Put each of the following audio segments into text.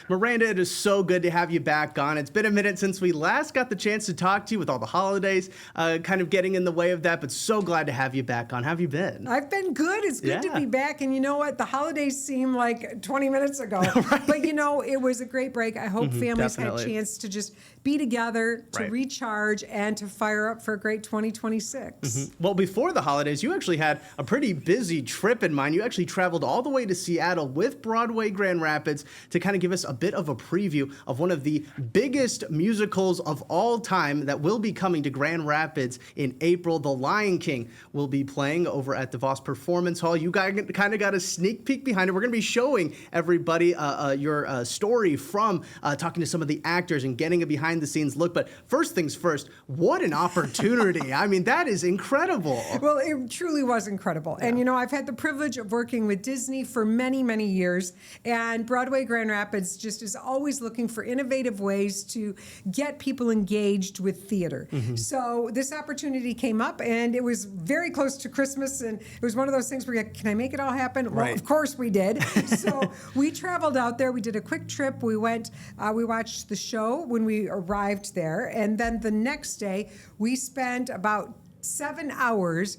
Miranda, it is so good to have you back on. It's been a minute since we last got the chance to talk to you with all the holidays kind of getting in the way of that, but so glad to have you back on. How have you been? I've been good. It's good to be back. And you know what? The holidays seem like 20 minutes ago. Right. But you know, it was a great break. I hope families definitely. had a chance to just be together, to Right. recharge, and to fire up for a great 2026. Well, before the holidays, you actually had a pretty busy trip in mind. You actually traveled all the way to Seattle with Broadway Grand Rapids to kind of give us a bit of a preview of one of the biggest musicals of all time that will be coming to Grand Rapids in April. The Lion King will be playing over at DeVos Performance Hall. You guys kind of got a sneak peek behind it. We're going to be showing everybody your story from talking to some of the actors and getting a behind-the-scenes look. But first things first, what an opportunity. I mean, that is incredible. Well, it truly was incredible. And, you know, I've had the privilege of working with Disney for many, many years. And Broadway Grand Rapids just is always looking for innovative ways to get people engaged with theater. So this opportunity came up, and it was very close to Christmas. And it was one of those things where, can I make it all happen? Well, of course we did. So we traveled out there. We did a quick trip. We went, we watched the show when we arrived there. And then the next day, we spent about 7 hours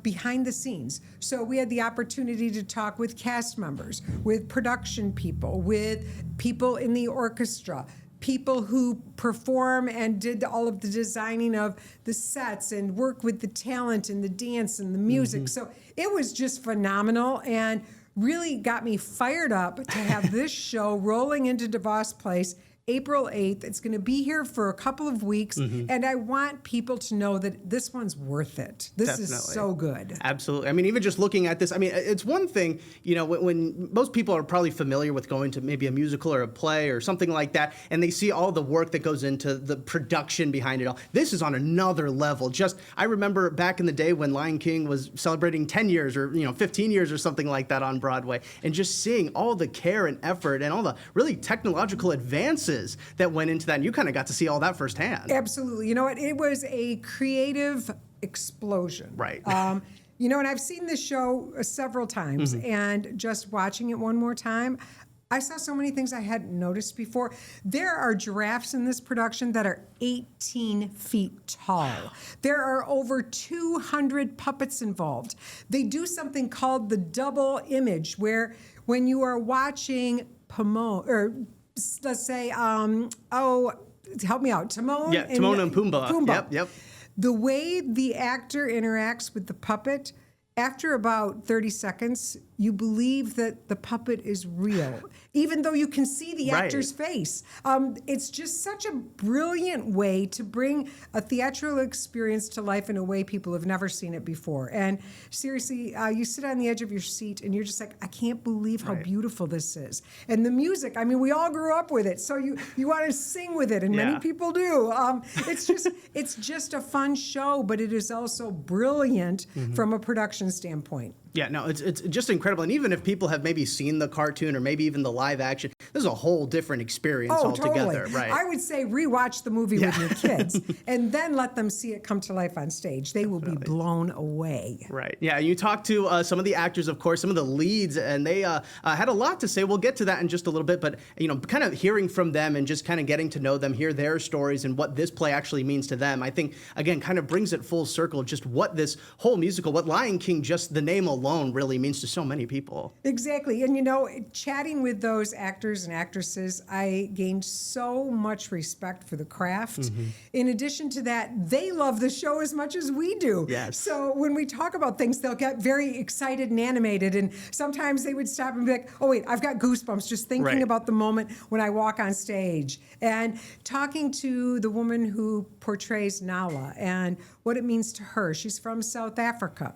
behind the scenes. So we had the opportunity to talk with cast members, with production people, with people in the orchestra, people who perform and did all of the designing of the sets and work with the talent and the dance and the music. So it was just phenomenal and really got me fired up to have this show rolling into DeVos Place April 8th. It's going to be here for a couple of weeks, and I want people to know that this one's worth it. This is so good. Absolutely. I mean, even just looking at this, I mean, it's one thing, you know, when most people are probably familiar with going to maybe a musical or a play or something like that, and they see all the work that goes into the production behind it all. This is on another level. Just, I remember back in the day when Lion King was celebrating 10 years or, 15 years or something like that on Broadway, and just seeing all the care and effort and all the really technological advances that went into that. And you kind of got to see all that firsthand. Absolutely. You know what? It was a creative explosion. Right. You know, and I've seen this show several times, and just watching it one more time, I saw so many things I hadn't noticed before. There are giraffes in this production that are 18 feet tall. There are over 200 puppets involved. They do something called the double image, where when you are watching Pomone, or let's say, help me out, Timon. Yeah, Timon and Pumbaa. Yep. The way the actor interacts with the puppet, after about 30 seconds, you believe that the puppet is real, even though you can see the actor's face. It's just such a brilliant way to bring a theatrical experience to life in a way people have never seen it before. And seriously, you sit on the edge of your seat and you're just like, I can't believe how beautiful this is. And the music, I mean, we all grew up with it, so you want to sing with it, and many people do. It's just a fun show, but it is also brilliant from a production standpoint. Yeah, no, it's just incredible. And even if people have maybe seen the cartoon or maybe even the live action, this is a whole different experience altogether. Totally. Right. I would say rewatch the movie with your kids and then let them see it come to life on stage. They will be blown away. Right. Yeah, you talked to some of the actors, of course, some of the leads, and they had a lot to say. We'll get to that in just a little bit, but, kind of hearing from them and just kind of getting to know them, hear their stories and what this play actually means to them, I think, again, kind of brings it full circle, just what this whole musical, what Lion King, just the name alone really means to so many people. Exactly. And, chatting with those actors and actresses, I gained so much respect for the craft. In addition to that, they love the show as much as we do. Yes. So when we talk about things, they'll get very excited and animated. And sometimes they would stop and be like, oh, wait, I've got goosebumps just thinking about the moment when I walk on stage. And talking to the woman who portrays Nala and what it means to her. She's from South Africa.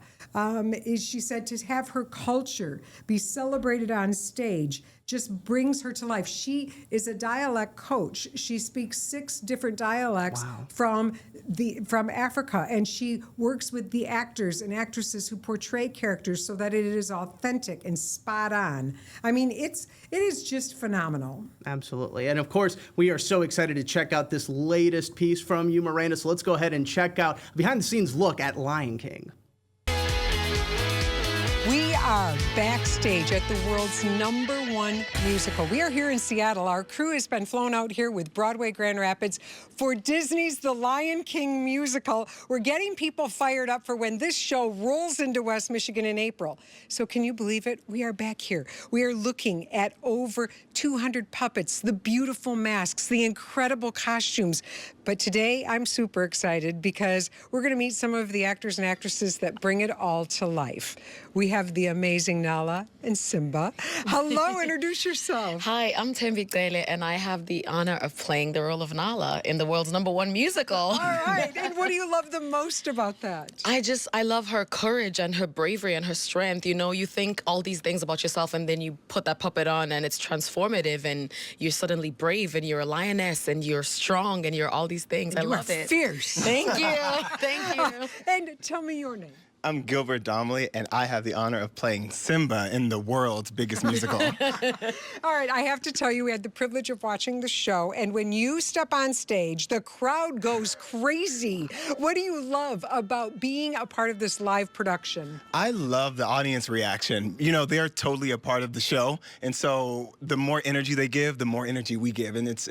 She said to have her culture be celebrated on stage just brings her to life. She is a dialect coach. She speaks 6 different dialects from Africa, and she works with the actors and actresses who portray characters so that it is authentic and spot on. I mean, it is just phenomenal. Absolutely. And of course, we are so excited to check out this latest piece from you, Miranda. So let's go ahead and check out a behind the scenes look at Lion King. We are backstage at the world's #1 musical. We are here in Seattle. Our crew has been flown out here with Broadway Grand Rapids for Disney's The Lion King musical. We're getting people fired up for when this show rolls into West Michigan in April. So can you believe it? We are back here. We are looking at over 200 puppets, the beautiful masks, the incredible costumes. But today I'm super excited because we're going to meet some of the actors and actresses that bring it all to life. We have the amazing Nala and Simba. Hello, introduce yourself. Hi, I'm Tembikele, and I have the honor of playing the role of Nala in the world's #1 musical. All right, and what do you love the most about that? I love her courage and her bravery and her strength. You know, you think all these things about yourself, and then you put that puppet on, and it's transformative, and you're suddenly brave, and you're a lioness, and you're strong, and you're all these things. I love it. Fierce. Thank you. Thank you. And tell me your name. I'm Gilbert Domley, and I have the honor of playing Simba in the world's biggest musical. All right, I have to tell you, we had the privilege of watching the show, and when you step on stage, the crowd goes crazy. What do you love about being a part of this live production? I love the audience reaction. You know, they're totally a part of the show, and so the more energy they give, the more energy we give, and it's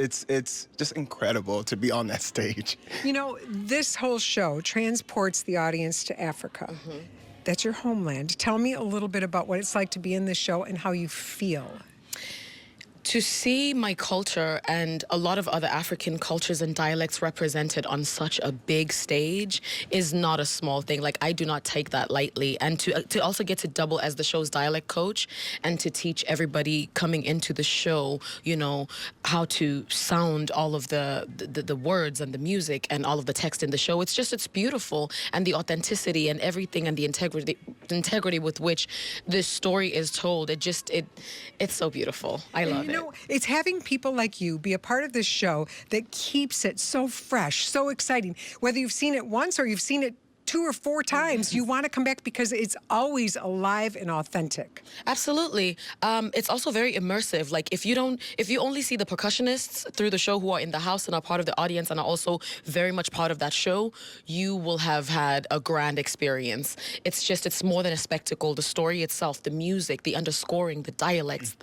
just incredible to be on that stage. You know, this whole show transports the audience to Africa. That's your homeland. Tell me a little bit about what it's like to be in this show and how you feel. To see my culture and a lot of other African cultures and dialects represented on such a big stage is not a small thing. Like, I do not take that lightly. And to also get to double as the show's dialect coach and to teach everybody coming into the show, you know, how to sound all of the words and the music and all of the text in the show. It's beautiful. And the authenticity and everything and the integrity with which this story is told, it's so beautiful. I love it. It's having people like you be a part of this show that keeps it so fresh, so exciting. Whether you've seen it once or you've seen it 2 or 4 times, you want to come back because it's always alive and authentic. Absolutely. It's also very immersive. Like, if you only see the percussionists through the show who are in the house and are part of the audience and are also very much part of that show, you will have had a grand experience. It's more than a spectacle. The story itself, the music, the underscoring, the dialects,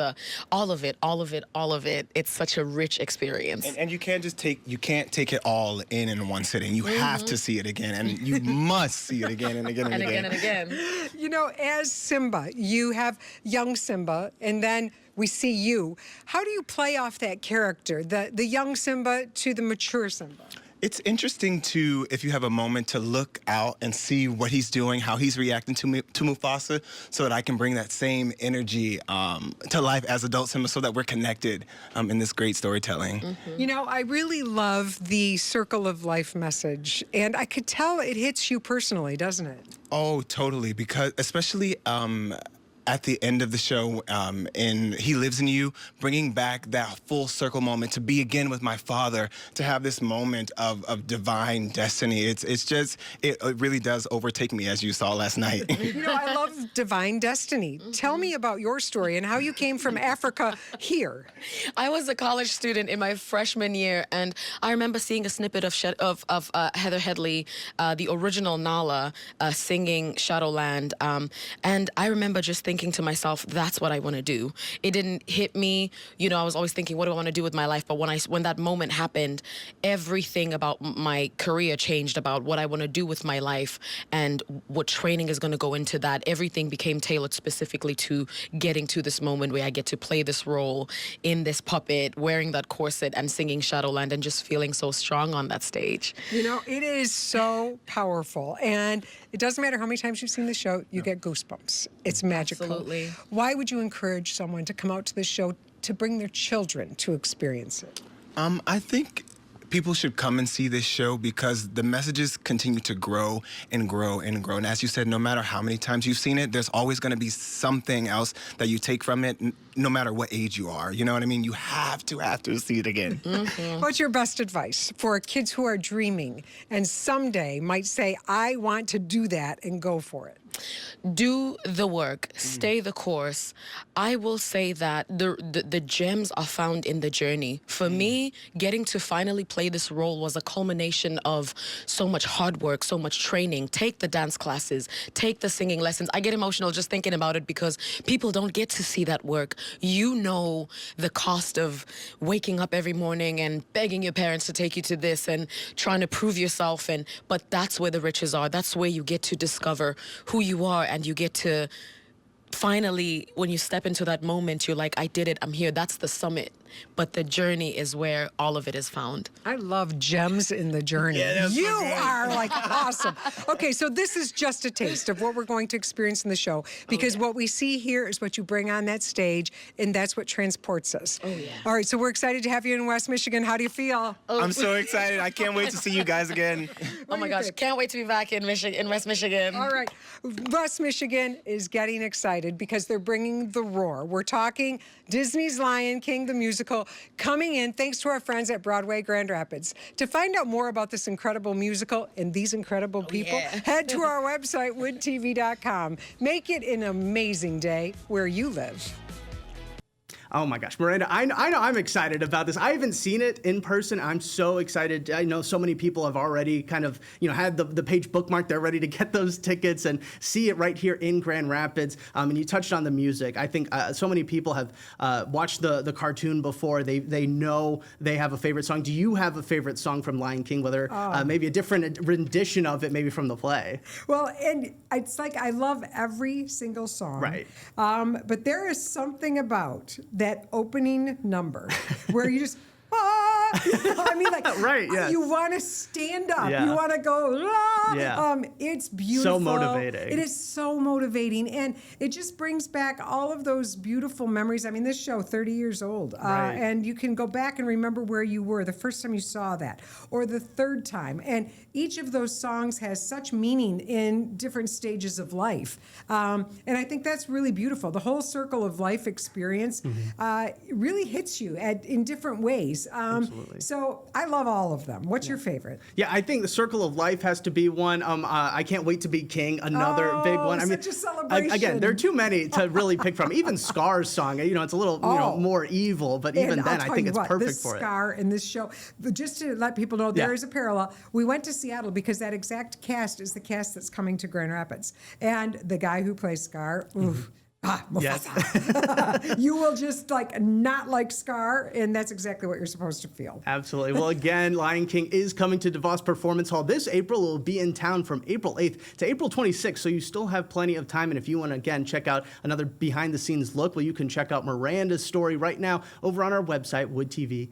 all of it. It's such a rich experience. And you can't take it all in one sitting. You have to see it again, and you must see it again and again and again. And again. You know, as Simba, you have young Simba, and then we see you. How do you play off that character, the young Simba to the mature Simba? It's interesting if you have a moment to look out and see what he's doing, how he's reacting to Mufasa, so that I can bring that same energy to life as adult Simba, so that we're connected in this great storytelling. Mm-hmm. You know, I really love the circle of life message, and I could tell it hits you personally, doesn't it? Oh, totally, because especially at the end of the show, in He Lives in You, bringing back that full circle moment to be again with my father, to have this moment of divine destiny. It really does overtake me, as you saw last night. You know, I love divine destiny. Tell me about your story and how you came from Africa here. I was a college student in my freshman year, and I remember seeing a snippet of Heather Headley, the original Nala, singing Shadowland, and I remember just thinking to myself, that's what I want to do. It didn't hit me, you know, I was always thinking, what do I want to do with my life? But when that moment happened, everything about my career changed, about what I want to do with my life and what training is going to go into that. Everything became tailored specifically to getting to this moment where I get to play this role in this puppet, wearing that corset and singing Shadowland and just feeling so strong on that stage. You know, it is so powerful, and it doesn't matter how many times you've seen the show, you get goosebumps. It's magical. Absolutely. Why would you encourage someone to come out to the show to bring their children to experience it? I think people should come and see this show because the messages continue to grow and grow and grow. And as you said, no matter how many times you've seen it, there's always going to be something else that you take from it no matter what age you are. You know what I mean? You have to see it again. What's your best advice for kids who are dreaming and someday might say, I want to do that and go for it? Do the work, stay the course. I will say that the gems are found in the journey. For me, getting to finally play this role was a culmination of so much hard work, so much training. Take the dance classes, take the singing lessons. I get emotional just thinking about it because people don't get to see that work. You know the cost of waking up every morning and begging your parents to take you to this and trying to prove yourself, but that's where the riches are. That's where you get to discover who you are, and you get to finally, when you step into that moment, you're like, I did it, I'm here. That's the summit. But the journey is where all of it is found. I love gems in the journey. Yeah, You are like awesome. Okay, so this is just a taste of what we're going to experience in the show, because what we see here is what you bring on that stage, and that's what transports us. Oh, yeah. All right, so we're excited to have you in West Michigan. How do you feel? I'm so excited. I can't wait to see you guys again. Oh my gosh, can't wait to be back in West Michigan. All right, West Michigan is getting excited because they're bringing the roar. We're talking Disney's Lion King, the musical, coming in thanks to our friends at Broadway Grand Rapids. To find out more about this incredible musical and these incredible people, head to our website, woodtv.com. Make it an amazing day where you live. Oh my gosh, Miranda, I know I'm excited about this. I haven't seen it in person. I'm so excited. I know so many people have already kind of, had the page bookmarked. They're ready to get those tickets and see it right here in Grand Rapids. And you touched on the music. I think so many people have watched the cartoon before. They know they have a favorite song. Do you have a favorite song from Lion King, whether maybe a different rendition of it, maybe from the play? Well, and it's like I love every single song. Right. But there is something about that opening number where you just, I mean, like, Right, yes. you want to stand up. Yeah. You want to go, Yeah. It's beautiful. So motivating. It is so motivating. And it just brings back all of those beautiful memories. I mean, this show, 30 years old. Right. And you can go back and remember where you were the first time you saw that, or the third time. And each of those songs has such meaning in different stages of life. And I think that's really beautiful. The whole circle of life experience really hits you in different ways. Absolutely. So I love all of them. What's your favorite? Yeah, I think the Circle of Life has to be one. I Can't Wait to Be King, another big one. I such a celebration. Again, there are too many to really pick from. Even Scar's song, it's a little more evil, but even And then, I'll I tell think you it's what, perfect this for it. Scar in this show, but just to let people know, there is a parallel. We went to Seattle because that exact cast is the cast that's coming to Grand Rapids. And the guy who plays Scar, Mufasa. You will just not like Scar, and that's exactly what you're supposed to feel. Absolutely. Well, again, Lion King is coming to DeVos Performance Hall this April. It will be in town from April 8th to April 26th, so you still have plenty of time. And if you want to, again, check out another behind-the-scenes look, well, you can check out Miranda's story right now over on our website, woodtv.com.